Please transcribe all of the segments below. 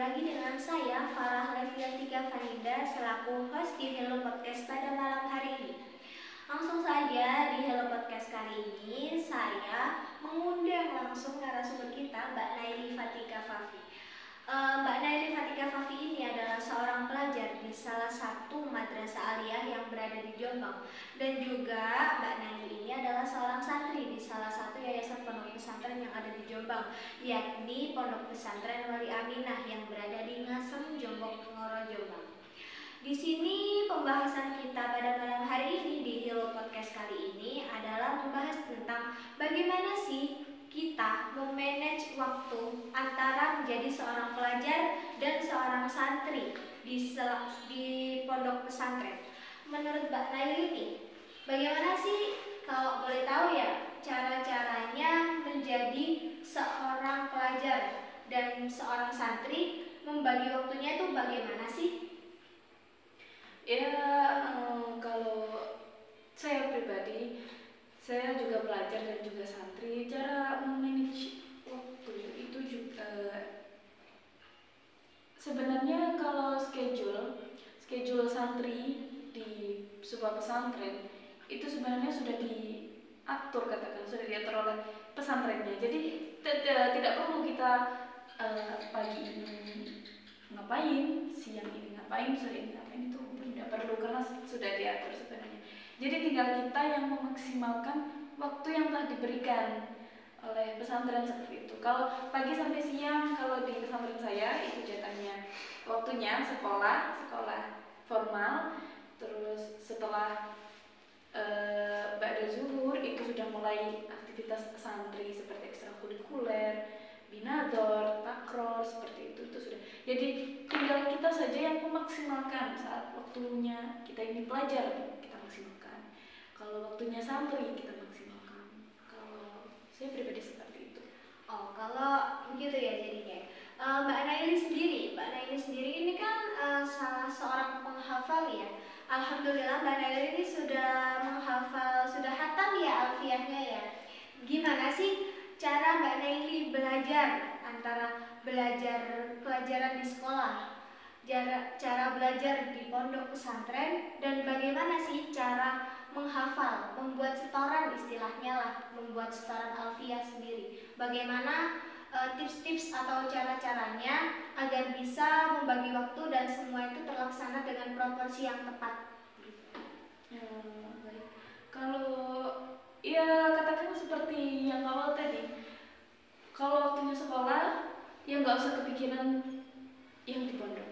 lagi dengan saya Farah Leviatika Farida selaku host di Hello Podcast pada malam hari ini. Langsung saja di Hello Podcast kali ini saya mengundang langsung narasumber kita Mbak Naili Fatika Fafi. Mbak Naili Fatika Fafi ini adalah seorang pelajar di salah satu madrasah aliyah yang berada di Jombang, dan juga Mbak Naili ini adalah seorang santri di salah satu yayasan pondok pesantren yang ada di Jombang, yakni Pondok Pesantren Wali Aminah yang berada di Ngasem, Jombang, Ngoro, Jombang. Di sini pembahasan kita pada malam hari ini di Hello Podcast kali ini adalah membahas tentang bagaimana sih kita memanage waktu antara menjadi seorang pelajar dan seorang santri di pondok pesantren. Menurut Mbak Naili ini, bagaimana sih kalau boleh tahu ya cara-caranya menjadi seorang pelajar dan seorang santri, membagi waktunya itu bagaimana sih? Ya, kalau saya pribadi, saya juga pelajar dan juga santri. Cara memanage waktu itu juga sebenarnya kalau schedule santri di sebuah pesantren itu sebenarnya sudah diatur, katakan sudah diatur oleh pesantrennya. Jadi tidak perlu kita pagi ini ngapain, siang ini ngapain, sore ini ngapain, itu tidak perlu karena sudah diatur sebenarnya. Jadi tinggal kita yang memaksimalkan waktu yang telah diberikan oleh pesantren seperti itu. Kalau pagi sampai siang, kalau di pesantren saya itu jatahnya waktunya sekolah formal, terus setelah ba'da zuhur itu sudah mulai aktivitas santri seperti ekstrakurikuler, binador, takror, seperti itu sudah. Jadi tinggal kita saja yang memaksimalkan saat waktunya kita ini pelajar, kita maksimalkan. Kalau waktunya santri kita maksimalkan. Kalau saya pribadi seperti itu. Oh, kalau begitu ya jadinya. Mbak Naili sendiri ini kan salah seorang penghafal ya. Alhamdulillah Mbak Naili ini sudah menghafal, sudah hatam ya alfiahnya ya. Gimana sih cara Mbak Naili belajar antara belajar pelajaran di sekolah, cara belajar di pondok pesantren, dan bagaimana sih cara menghafal, membuat setoran istilahnya lah, membuat setoran alfiah sendiri. Bagaimana tips-tips atau cara-caranya agar bisa membagi waktu dan semua itu terlaksana dengan proporsi yang tepat. Baik. Kalau ya katakan seperti yang awal tadi, kalau waktunya sekolah ya nggak usah kepikiran yang di pondok.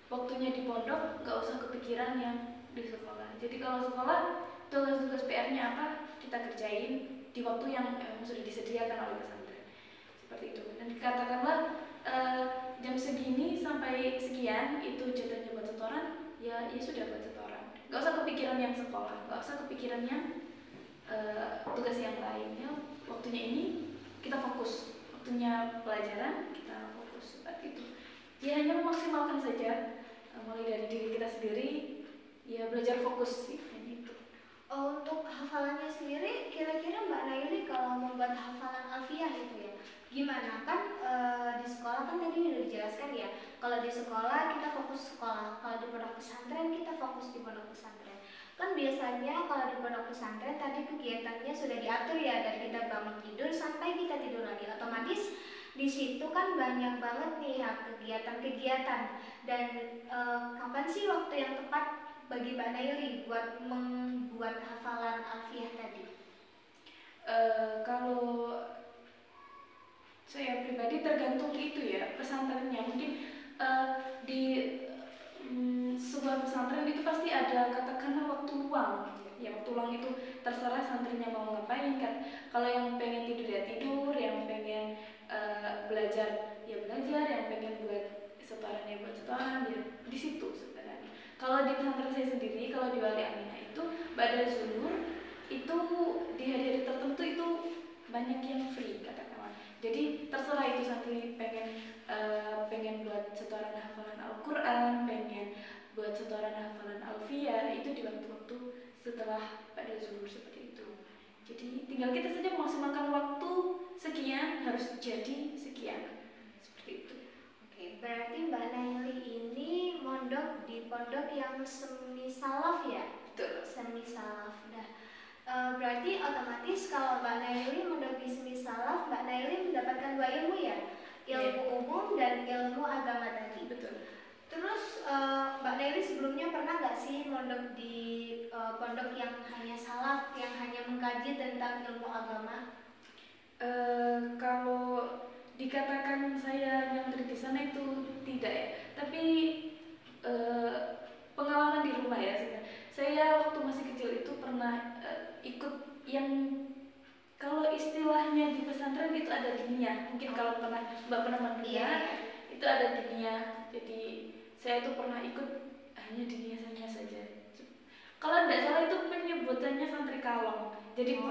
Waktunya di pondok nggak usah kepikiran yang di sekolah. Jadi kalau sekolah tugas-tugas PR-nya apa kita kerjain di waktu yang sudah disediakan oleh pesantren seperti itu. Dan katakanlah jam segini sampai sekian itu jatahnya buat setoran, ya sudah buat setoran. Nggak usah kepikiran yang sekolah, nggak usah kepikiran yang tugas yang lainnya. Waktunya ini kita fokus, waktunya pelajaran kita fokus seperti itu. Ya hanya memaksimalkan saja, mulai dari diri kita sendiri, ya belajar fokus sih, hanya itu. Untuk hafalannya sendiri, kira-kira Mbak Naili kalau membuat hafalan alfiah itu ya, gimana? Kan di sekolah kan tadi udah dijelaskan ya, kalau di sekolah kita fokus sekolah, kalau di pondok pesantren kita fokus di pondok pesantren. Kan biasanya kalau di pondok pesantren tadi kegiatannya sudah diatur ya, dari kita bangun tidur sampai kita tidur lagi, otomatis di situ kan banyak banget nih ya kegiatan-kegiatan. Dan kapan sih waktu yang tepat bagi Mbak Naili buat membuat hafalan alfiah tadi? Kalau saya pribadi tergantung itu ya pesantrennya. Mungkin di sebuah pesantren itu pasti ada katakanlah waktu luang. Ya waktu luang itu terserah santrinya mau ngapain kan. Kalau yang pengen tidur ya tidur, yang pengen belajar ya belajar, yang pengen buat setoran ya buat setoran, ya di situ sebenarnya. Kalau di pesantren saya sendiri, kalau di Wali Aminah itu ba'da zuhur itu di hari-hari tertentu itu banyak yang free katakanlah. Jadi terserah itu santri pengen buat setoran hafalan Al-Quran, pengen buat setoran hafalan alfiah, itu di waktu-waktu setelah ba'da zuhur seperti itu. Jadi tinggal kita saja memaksimalkan waktu sekian harus jadi sekian seperti itu. Oke, berarti Mbak yang semi salaf ya? Betul. Semi salaf. Nah, berarti otomatis kalau Mbak Naili mondok di semi salaf, Mbak Naili mendapatkan 2 ilmu ya? Ilmu umum dan ilmu agama tadi. Betul. Terus Mbak Naili sebelumnya pernah nggak sih mondok di pondok yang hanya salaf, yang hanya mengkaji tentang ilmu agama? Kalau dikatakan saya nyantri di sana itu tidak ya, tapi pengalaman di rumah ya sebenarnya. Saya waktu masih kecil itu pernah ikut yang kalau istilahnya di pesantren itu ada diniyah. Mungkin kalau Mbak pernah mendengar, itu ada diniyah. Jadi saya itu pernah ikut hanya diniyahnya saja. Kalau tidak salah itu penyebutannya santri kalong. Jadi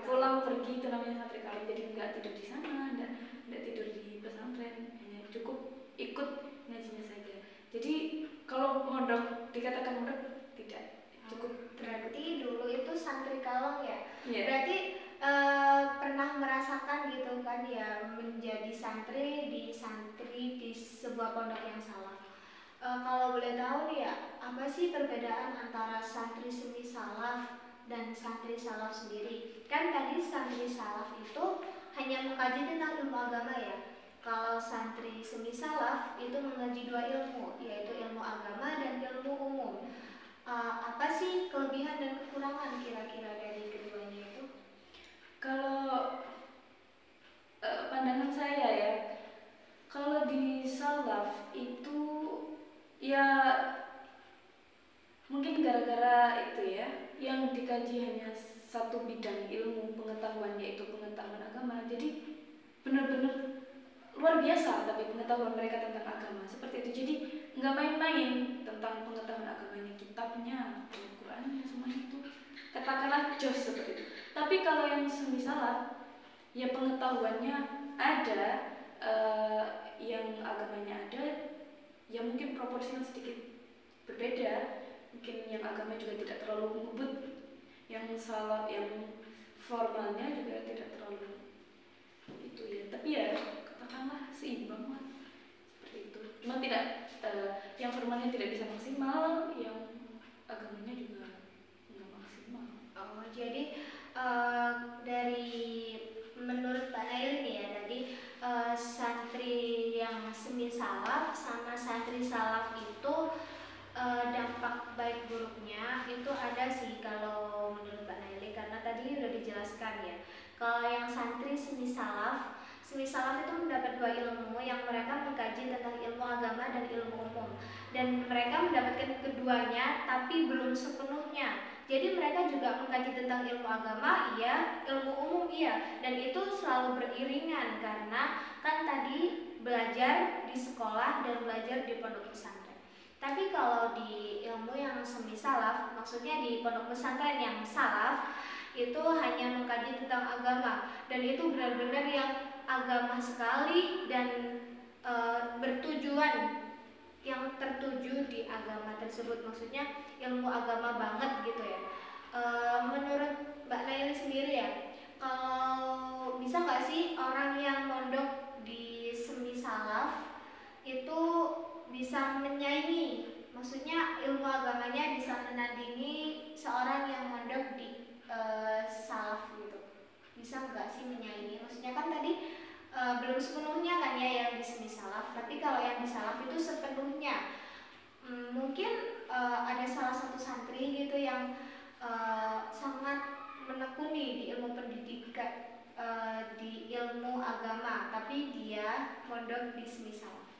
pulang pergi itu namanya santri kalong. Jadi nggak tidur di sana, nggak tidur di pesantren, hanya cukup ikut ngajinya saja. Jadi kalau mondok dikatakan mondok tidak, cukup. Berarti dulu itu santri kalong ya? Yeah. Berarti pernah merasakan gitu kan ya, menjadi santri di sebuah pondok yang salah. Kalau boleh tahu nih ya, apa sih perbedaan antara santri semi salaf dan santri salaf sendiri? Kan tadi santri salaf itu hanya mengkaji tentang ilmu agama ya. Kalau santri semi salaf itu mengkaji 2 ilmu, yaitu ilmu agama dan ilmu umum. Apa sih kelebihan dan kekurangan kira-kira dari keduanya itu? Kalau pandangan saya ya, kalau di salaf itu ya mungkin gara-gara itu ya, yang dikaji hanya satu bidang ilmu pengetahuan, yaitu pengetahuan agama. Jadi benar-benar luar biasa tapi pengetahuan mereka tentang agama seperti itu. Jadi nggak main-main tentang pengetahuan agamanya, kitabnya, Al-Qurannya, semua itu katakanlah jos seperti itu. Tapi kalau yang semi salaf ya pengetahuannya ada, yang agamanya ada, ya mungkin proporsinya sedikit berbeda. Mungkin yang agama juga tidak terlalu ngebut, yang salah, yang formalnya juga tidak terlalu itu ya. Tapi ya katakanlah seimbang lah seperti itu. Cuma tidak, yang formalnya tidak bisa maksimal, yang agamanya juga nggak maksimal. Oh, jadi dari menurut Mbak Nail nih ya, tadi santri yang semi salaf sama santri salaf itu dampak baik buruknya itu ada sih kalau menurut Mbak Naili, karena tadi udah dijelaskan ya. Kalau yang santri semi salaf itu mendapat 2 ilmu yang mereka mengkaji tentang ilmu agama dan ilmu umum, dan mereka mendapatkan keduanya tapi belum sepenuhnya. Jadi mereka juga mengkaji tentang ilmu agama iya, ilmu umum iya, dan itu selalu beriringan karena kan tadi belajar di sekolah dan belajar di pondok pesantren. Tapi kalau di ilmu yang semi salaf, maksudnya di pondok pesantren yang salaf, itu hanya mengkaji tentang agama, dan itu benar-benar yang agama sekali dan bertujuan yang tertuju di agama tersebut, maksudnya ilmu agama banget gitu ya. Menurut Mbak Naili sendiri ya, kalau bisa nggak sih orang yang mondok di semi salaf itu bisa menyaingi, maksudnya ilmu agamanya bisa menandingi seorang yang mondok di salaf gitu? Bisa nggak sih menyaingi? Maksudnya kan tadi belum sepenuhnya kan ya yang di semi salaf, tapi kalau yang di salaf itu sepenuhnya. Mungkin ada salah satu santri gitu yang sangat menekuni di ilmu pendidikan, di ilmu agama, tapi dia mondok di semi salaf.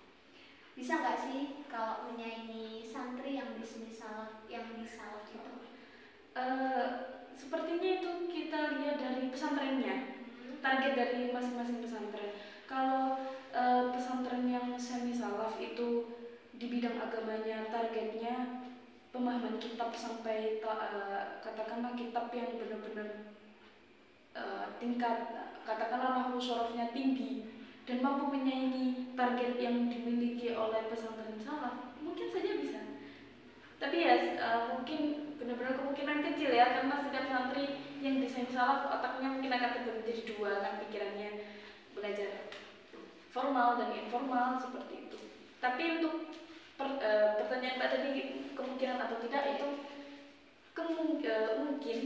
Bisa nggak sih kalau menyaingi santri yang di semi salaf, yang di salaf itu? Sepertinya itu kita lihat dari pesantrennya, target dari masing-masing pesantren. Kalau pesantren yang semi salaf itu di bidang agamanya targetnya pemahaman kitab sampai katakanlah kitab yang benar-benar tingkat katakanlah nahwu sorofnya tinggi dan mampu menyaingi target yang dimiliki oleh pesantren salaf, mungkin saja bisa. Tapi ya mungkin benar-benar kemungkinan kecil ya, karena setiap santri yang di semi salaf otaknya mungkin akan terbagi jadi 2 kan, pikirannya belajar formal dan informal seperti itu. Tapi untuk pertanyaan Mbak tadi kemungkinan atau tidak itu mungkin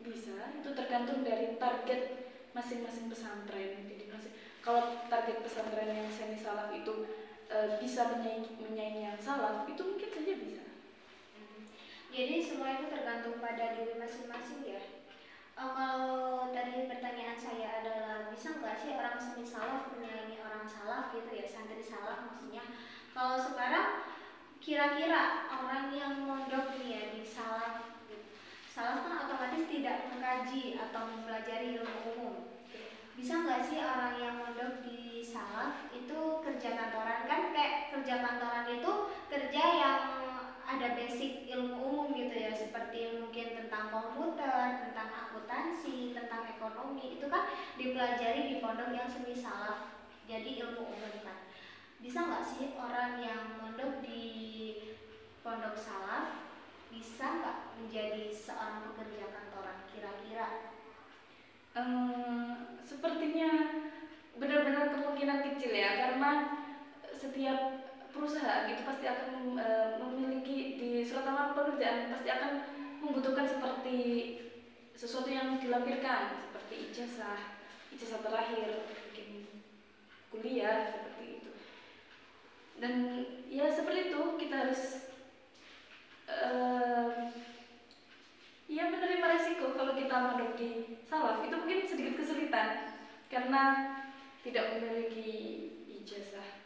bisa, itu tergantung dari target masing-masing pesantren. Jadi kalau target pesantren yang semi salaf itu bisa menyaingi yang salaf, itu mungkin saja bisa. Jadi semua itu tergantung pada diri masing-masing ya. Kalau tadi pertanyaan saya adalah bisa nggak sih orang semi salaf menyaingi orang salaf gitu ya, santri salaf maksudnya. Kalau sekarang kira-kira orang yang mondok nih ya di salaf gitu. Salaf kan otomatis tidak mengkaji atau mempelajari ilmu umum. Bisa nggak sih orang yang mondok di salaf itu kerja kantoran? Kan kayak kerja kantoran itu kerja yang ada basic ilmu umum gitu ya, seperti mungkin tentang komputer, tentang akuntansi, tentang ekonomi, itu kan dipelajari di pondok yang semi salaf, jadi ilmu umum kan. Bisa nggak sih orang yang mondok di pondok salaf bisa nggak menjadi seorang pekerja kantoran kira-kira? Sepertinya benar-benar kemungkinan kecil ya, karena setiap perusahaan itu pasti akan memiliki di surat lamaran pekerjaan pasti akan membutuhkan seperti sesuatu yang dilampirkan seperti ijazah terakhir, mungkin kuliah seperti itu. Dan ya seperti itu kita harus ya menerima resiko kalau kita mondok di salaf. Itu mungkin sedikit kesulitan karena tidak memiliki ijazah,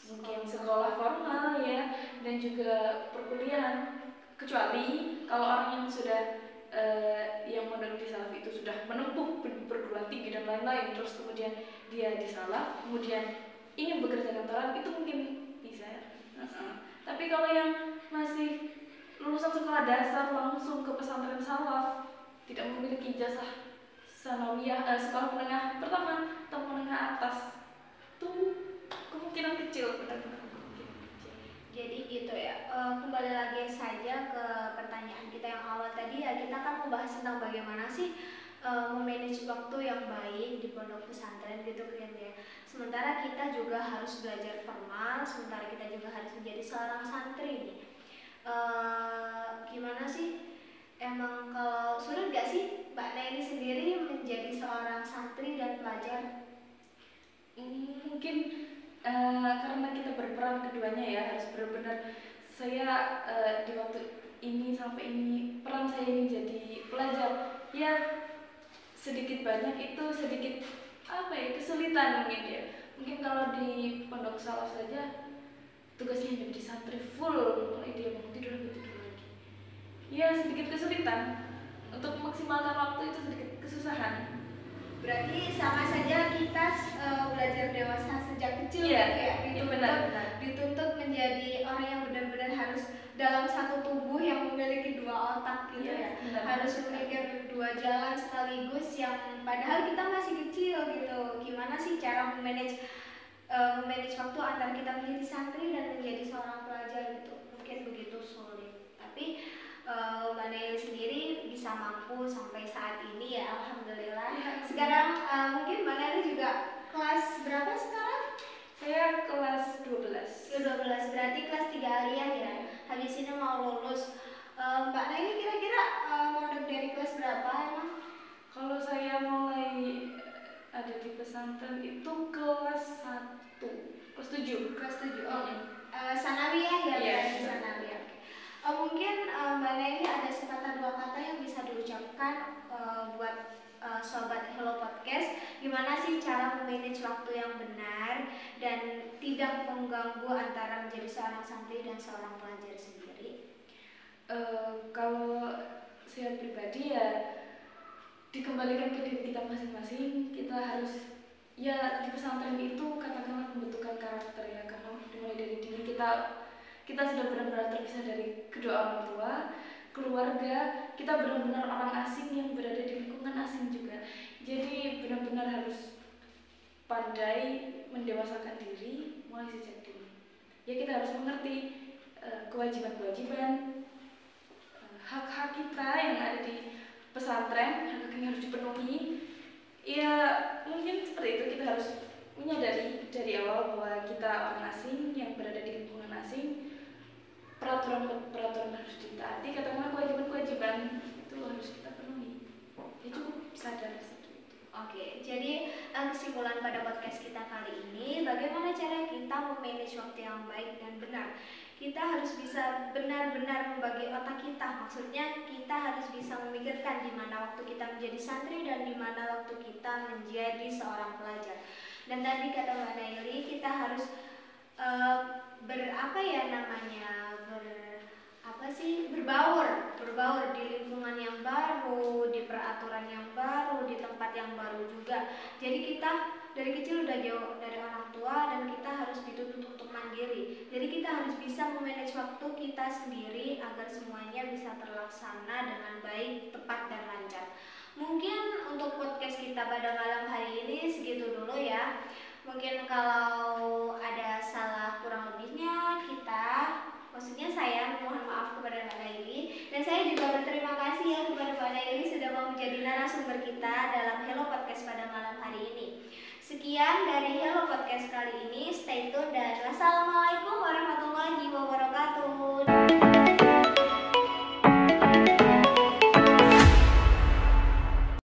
mungkin sekolah formal ya, dan juga perkuliahan, kecuali kalau orang yang sudah yang mondok di salaf itu sudah menempuh perguruan tinggi dan lain-lain, terus kemudian dia di salaf kemudian ingin bekerja kantoran, itu mungkin bisa ya. Tapi kalau yang masih lulusan sekolah dasar langsung ke pesantren salaf, tidak memiliki ijazah sanawiyah, sekolah menengah pertama atau menengah atas, itu kemungkinan kecil, benar-benar kemungkinan kecil. Jadi gitu ya. Kembali lagi saja ke pertanyaan kita yang awal tadi ya, kita akan membahas tentang bagaimana sih memanage waktu yang baik di pondok pesantren gitu kan ya. Sementara kita juga harus belajar formal, sementara kita juga harus menjadi seorang santri nih. Gimana sih? Emang kalau sulit gak sih Mbak Naini sendiri menjadi seorang santri dan pelajar? Mungkin karena kita berperan keduanya ya, harus benar-benar saya di waktu ini sampai ini peran saya ini jadi pelajar ya, sedikit banyak itu sedikit kesulitan mungkin ya. Mungkin kalau di pondok salaf saja tugasnya hanya menjadi santri full, mulai dia bangun tidur sampai tidur lagi. Ya sedikit kesulitan untuk memaksimalkan waktu, itu sedikit kesusahan. Berarti sama saja kita belajar dewasa sejak kecil ya, dituntut menjadi orang yang benar-benar harus dalam satu tubuh yang memiliki dua otak gitu ya. Harus memikir dua jalan sekaligus, yang padahal kita masih kecil gitu. Gimana sih cara memanage waktu antara kita menjadi santri dan menjadi seorang pelajar gitu? Mungkin begitu sulit. Tapi Mbak Naili sendiri bisa mampu sampai saat ini ya, alhamdulillah. Sekarang mungkin Mbak Naili juga kelas berapa sekarang? Saya kelas 12. 12, berarti kelas 3 aliyah ya. Habis ini mau lulus. Mbak Naili kira-kira mondok dari kelas berapa emang? Kalau saya mulai ada di pesantren itu kelas 1, kelas 7. Kelas 7. Sanawiyah ya, berarti sanawiyah. Mungkin Mbak Naili ada sepatah dua kata yang bisa diucapkan buat sobat Hello Podcast. Gimana sih cara memanage waktu yang benar dan tidak mengganggu antara menjadi seorang santri dan seorang pelajar sendiri? Kalau saya pribadi ya dikembalikan ke diri kita masing-masing. Kita harus ya di pesantren itu katakanlah membentukkan karakter ya, karena dimulai dari diri kita sudah benar-benar terpisah dari kedua orang tua, keluarga, kita benar-benar orang asing yang berada di lingkungan asing juga. Jadi benar-benar harus pandai mendewasakan diri mulai sejak dini. Ya kita harus mengerti kewajiban-kewajiban, hak-hak kita yang ada di pesantren, hak yang harus dipenuhi. Ya mungkin seperti itu, kita harus menyadari dari awal bahwa kita orang asing yang berada di lingkungan asing, peraturan harus ditaati, katakanlah kewajiban itu harus kita penuhi. Ya cukup sadar seperti itu. Oke, jadi kesimpulan pada podcast kita kali ini, bagaimana cara kita memanage waktu yang baik dan benar. Kita harus bisa benar-benar membagi otak kita. Maksudnya kita harus bisa memikirkan di mana waktu kita menjadi santri dan di mana waktu kita menjadi seorang pelajar. Dan tadi kata Mbak Naili, kita harus berbaur di lingkungan yang baru, di peraturan yang baru, di tempat yang baru juga. Jadi kita dari kecil udah jauh dari orang tua dan kita harus dituntut untuk mandiri. Jadi kita harus bisa memanage waktu kita sendiri agar semuanya bisa terlaksana dengan baik, tepat dan lancar. Mungkin untuk podcast kita pada malam hari ini segitu dulu ya. Mungkin kalau ada salah kurang lebihnya maksudnya saya mohon maaf kepada Mbak Naili, dan saya juga berterima kasih ya kepada Mbak Naili sudah mau menjadi narasumber kita dalam Hello Podcast pada malam hari ini. Sekian dari Hello Podcast kali ini.